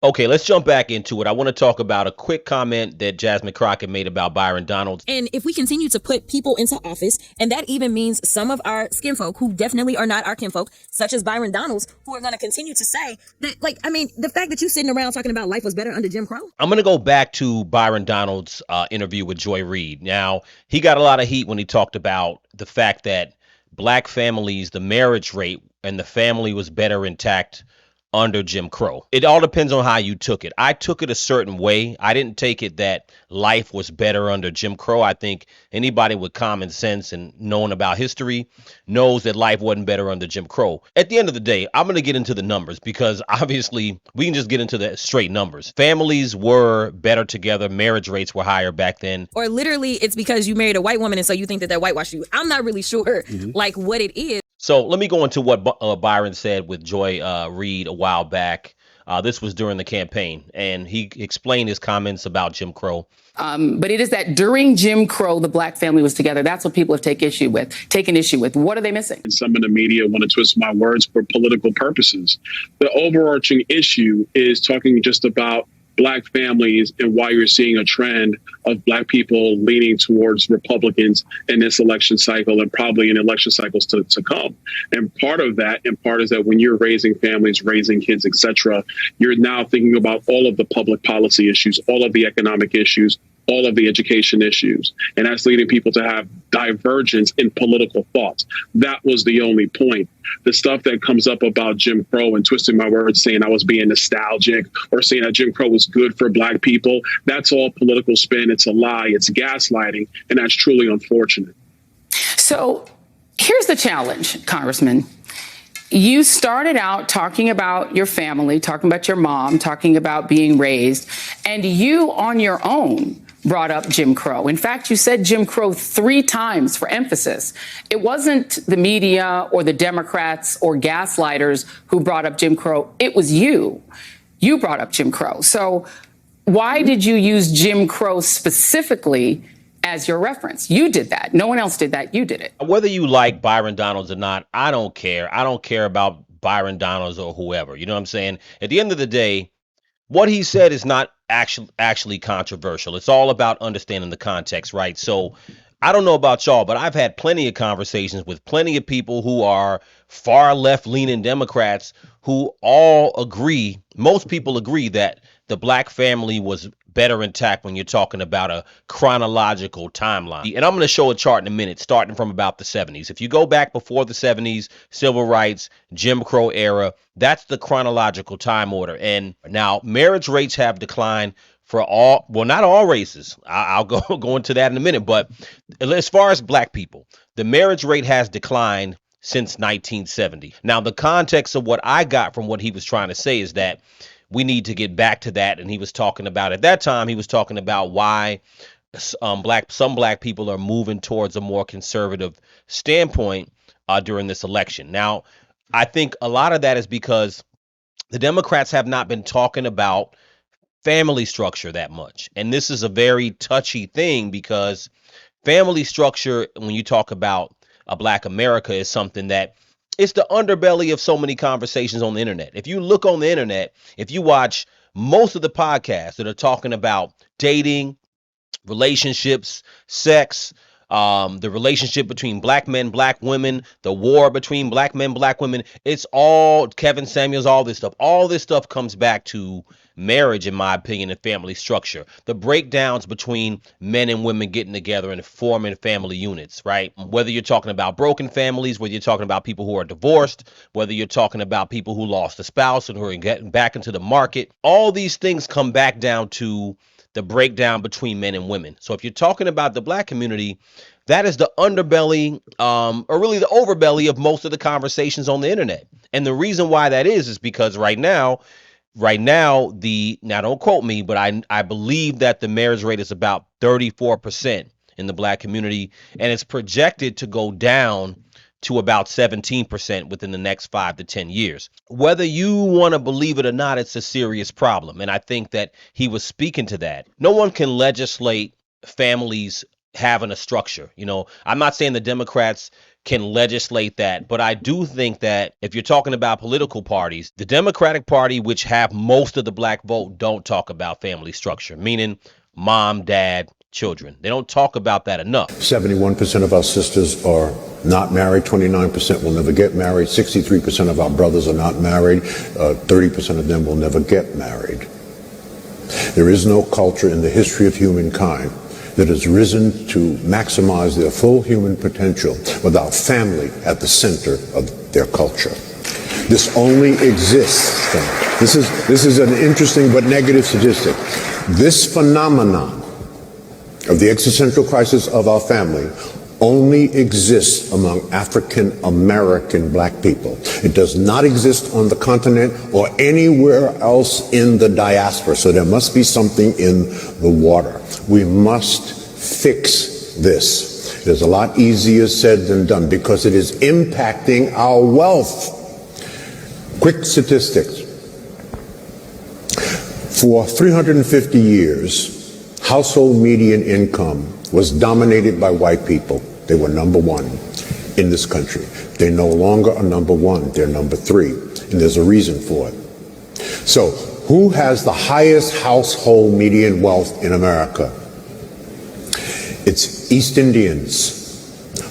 Okay, let's jump back into it. I want to talk about a quick comment that Jasmine Crockett made about Byron Donalds. And if we continue to put people into office, and that even means some of our skinfolk who definitely are not our kinfolk, such as Byron Donalds, who are going to continue to say that, like, I mean, the fact that you're sitting around talking about life was better under Jim Crow. I'm going to go back to Byron Donalds' interview with Joy Reid. Now, he got a lot of heat when he talked about the fact that black families, the marriage rate and the family was better intact under Jim Crow. It all depends on how you took it. I took it a certain way. I didn't take it that life was better under Jim Crow. I think anybody with common sense and knowing about history knows that life wasn't better under Jim Crow. At the end of the day, I'm going to get into the numbers because obviously we can just get into the straight numbers. Families were better together. Marriage rates were higher back then. Or literally it's because you married a white woman and so you think that whitewashed you. I'm not really sure like what it is. So let me go into what Byron said with Joy Reid a while back. This was during the campaign, and he explained his comments about Jim Crow. But it is that during Jim Crow, the black family was together. That's what people have taken issue with. What are they missing? Some in the media want to twist my words for political purposes. The overarching issue is talking just about black families and why you're seeing a trend of black people leaning towards Republicans in this election cycle and probably in election cycles to come. And part of that, is that when you're raising families, raising kids, etc., you're now thinking about all of the public policy issues, all of the economic issues, all of the education issues. And that's leading people to have divergence in political thoughts. That was the only point. The stuff that comes up about Jim Crow and twisting my words, saying I was being nostalgic or saying that Jim Crow was good for black people, that's all political spin. It's a lie. It's gaslighting. And that's truly unfortunate. So here's the challenge, Congressman. You started out talking about your family, talking about your mom, talking about being raised, and you on your own brought up Jim Crow. In fact, you said Jim Crow 3 times for emphasis. It wasn't the media or the Democrats or gaslighters who brought up Jim Crow. It was you. You brought up Jim Crow. So why did you use Jim Crow specifically as your reference? You did that. No one else did that. You did it. Whether you like Byron Donalds or not, I don't care. I don't care about Byron Donalds or whoever. You know what I'm saying? At the end of the day, what he said is not actually controversial. It's all about understanding the context, right? So I don't know about y'all, but I've had plenty of conversations with plenty of people who are far left leaning Democrats who all agree, most people agree that the black family was better intact when you're talking about a chronological timeline. And I'm going to show a chart in a minute, starting from about the 70s. If you go back before the 70s, civil rights, Jim Crow era, that's the chronological time order. And now marriage rates have declined for all, well, not all races. I'll go into that in a minute. But as far as black people, the marriage rate has declined since 1970. Now, the context of what I got from what he was trying to say is that we need to get back to that. And he was talking about, at that time, he was talking about why some black people are moving towards a more conservative standpoint during this election. Now, I think a lot of that is because the Democrats have not been talking about family structure that much. And this is a very touchy thing because family structure, when you talk about a black America, is something that it's the underbelly of so many conversations on the internet. If you look on the internet, if you watch most of the podcasts that are talking about dating, relationships, sex, the relationship between black men, black women, the war between black men, black women, it's all Kevin Samuels, all this stuff comes back to marriage, in my opinion, and family structure. The breakdowns between men and women getting together and forming family units, right? Whether you're talking about broken families, whether you're talking about people who are divorced, whether you're talking about people who lost a spouse and who are getting back into the market, all these things come back down to the breakdown between men and women. So if you're talking about the black community, that is the underbelly, or really the overbelly of most of the conversations on the internet. And the reason why that is because right now, now don't quote me, but I believe that the marriage rate is about 34% in the black community, and it's projected to go down to about 17% within the next 5 to 10 years. Whether you want to believe it or not, it's a serious problem. And I think that he was speaking to that. No one can legislate families having a structure. I'm not saying the Democrats can legislate that, but I do think that if you're talking about political parties, the Democratic Party, which have most of the black vote, don't talk about family structure, meaning mom, dad, children. They don't talk about that enough. 71% of our sisters are not married. 29% will never get married. 63% of our brothers are not married. 30% of them will never get married. There is no culture in the history of humankind that has risen to maximize their full human potential without family at the center of their culture. This only exists. This is an interesting but negative statistic. This phenomenon of the existential crisis of our family only exists among African American black people. It does not exist on the continent or anywhere else in the diaspora. So there must be something in the water. We must fix this. It is a lot easier said than done because it is impacting our wealth. Quick statistics. For 350 years, household median income was dominated by white people. They were number one in this country. They no longer are number one, they're number three, and there's a reason for it. So, who has the highest household median wealth in America? It's East Indians,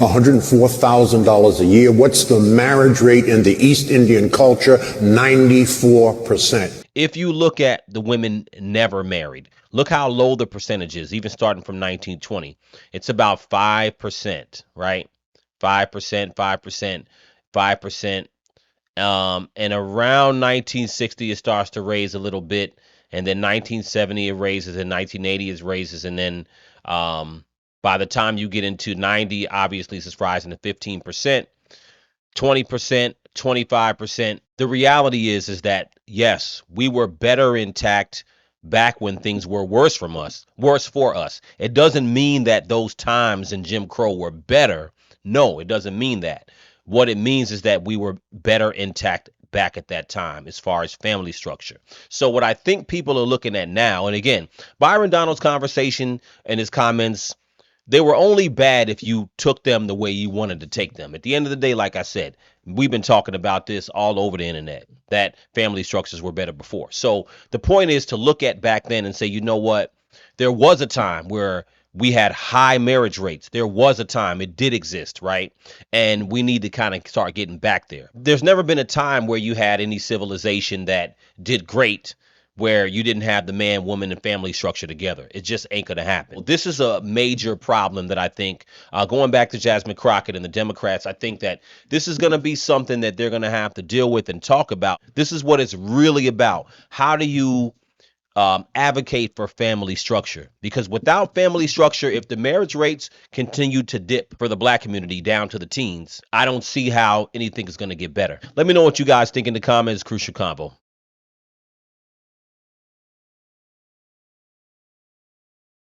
$104,000 a year. What's the marriage rate in the East Indian culture? 94%. If you look at the women never married, look how low the percentage is, even starting from 1920. It's about 5%, right? 5%, 5%, 5%. And around 1960, it starts to raise a little bit. And then 1970, it raises, and 1980, it raises. And then by the time you get into 90, obviously, it's rising to 15%, 20%, 25%. The reality is that, yes, we were better intact back when things were worse for us. It doesn't mean that those times in Jim Crow were better. No, it doesn't mean that. What it means is that we were better intact back at that time as far as family structure. So what I think people are looking at now, and again, Byron Donalds' conversation and his comments, they were only bad if you took them the way you wanted to take them. At the end of the day, like I said, we've been talking about this all over the internet, that family structures were better before. So the point is to look at back then and say, you know what? There was a time where we had high marriage rates. There was a time, it did exist, right? And we need to kind of start getting back there. There's never been a time where you had any civilization that did great where you didn't have the man, woman, and family structure together. It just ain't going to happen. This is a major problem that I think, going back to Jasmine Crockett and the Democrats, I think that this is going to be something that they're going to have to deal with and talk about. This is what it's really about. How do you advocate for family structure? Because without family structure, if the marriage rates continue to dip for the black community down to the teens, I don't see how anything is going to get better. Let me know what you guys think in the comments. Crucial Convo.